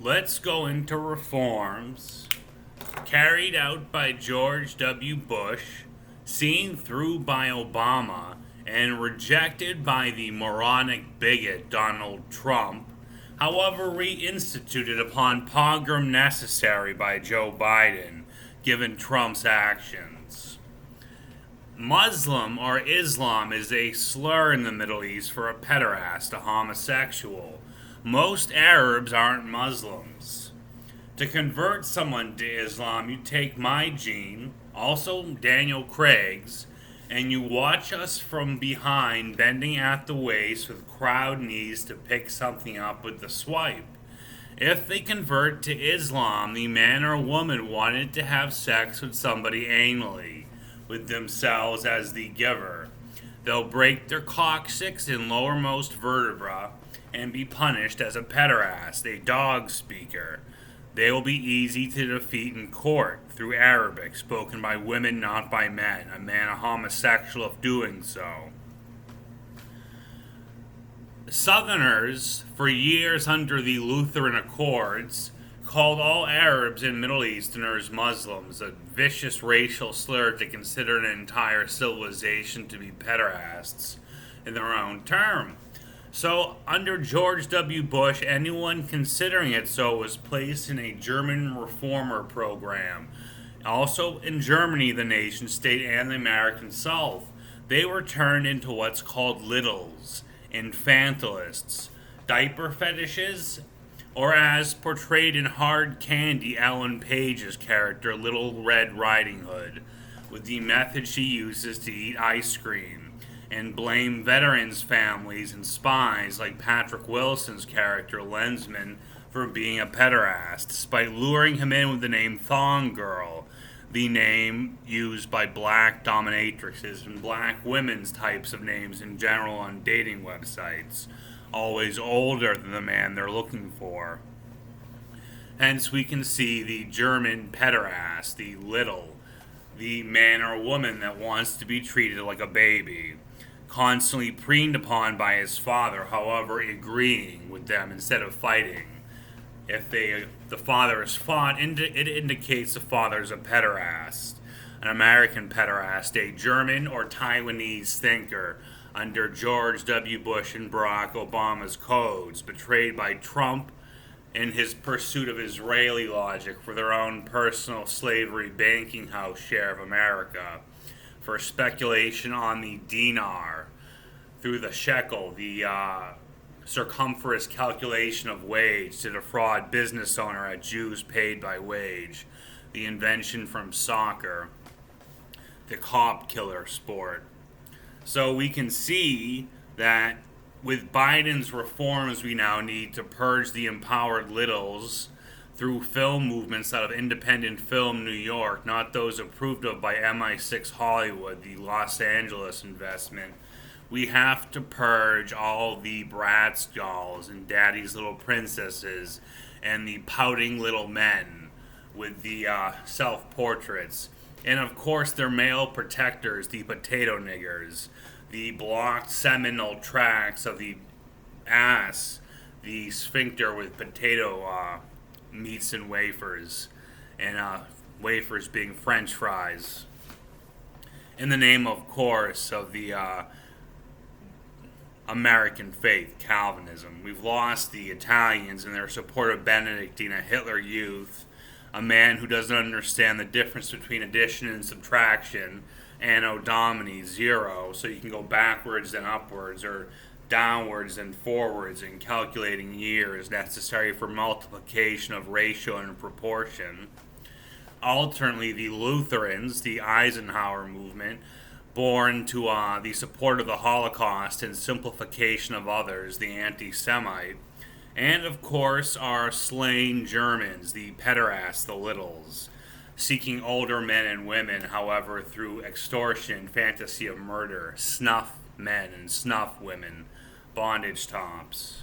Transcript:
Let's go into reforms carried out by George W. Bush, seen through by Obama, and rejected by the moronic bigot Donald Trump, however reinstituted upon pogrom necessary by Joe Biden, given Trump's actions. Muslim or Islam is a slur in the Middle East for a pederast, a homosexual. Most Arabs aren't Muslims. To convert someone to Islam, you take my gene, also Daniel Craig's, and you watch us from behind, bending at the waist with crowd knees to pick something up with the swipe. If they convert to Islam, the man or woman wanted to have sex with somebody anally, with themselves as the giver. They'll break their coccyx and lowermost vertebra and be punished as a pederast, a dog speaker. They will be easy to defeat in court through Arabic, spoken by women, not by men. A man a homosexual if doing so. Southerners, for years under the Lutheran Accords, called all Arabs and Middle Easterners Muslims, a vicious racial slur to consider an entire civilization to be pederasts in their own term. So, under George W. Bush, anyone considering it so was placed in a German reformer program. Also in Germany, the nation state, and the American South, they were turned into what's called littles, infantilists, diaper fetishes, or as portrayed in Hard Candy, Ellen Page's character, Little Red Riding Hood, with the method she uses to eat ice cream, and blame veterans' families and spies like Patrick Wilson's character, Lensman, for being a pederast, despite luring him in with the name Thong Girl, the name used by black dominatrixes and black women's types of names in general on dating websites, always older than the man they're looking for. Hence, we can see the German pederast, the little, the man or woman that wants to be treated like a baby, constantly preened upon by his father, however, agreeing with them instead of fighting. If the father is fought, it indicates the father is a pederast, an American pederast, a German or Taiwanese thinker under George W. Bush and Barack Obama's codes, betrayed by Trump in his pursuit of Israeli logic for their own personal slavery banking house share of America, for speculation on the dinar through the shekel, the circumference calculation of wage to defraud business owner at Jews paid by wage, the invention from soccer, the cop killer sport. So we can see that with Biden's reforms, we now need to purge the empowered littles through film movements out of Independent Film New York, not those approved of by MI6 Hollywood, the Los Angeles investment. We have to purge all the Bratz dolls and Daddy's Little Princesses and the pouting little men with the self-portraits. And of course, their male protectors, the potato niggers, the blocked seminal tracts of the ass, the sphincter with potato meats and wafers, and wafers being French fries. In the name, of course, of the American faith, Calvinism. We've lost the Italians in their support of Benedictine, a Hitler Youth, a man who doesn't understand the difference between addition and subtraction, Anno Domini, zero, so you can go backwards and upwards, or downwards and forwards in calculating years necessary for multiplication of ratio and proportion. Alternately, the Lutherans, the Eisenhower movement, born to the support of the Holocaust and simplification of others, the anti-Semite, and of course our slain Germans, the pederasts, the littles, seeking older men and women, however, through extortion, fantasy of murder, snuff men and snuff women, bondage tops.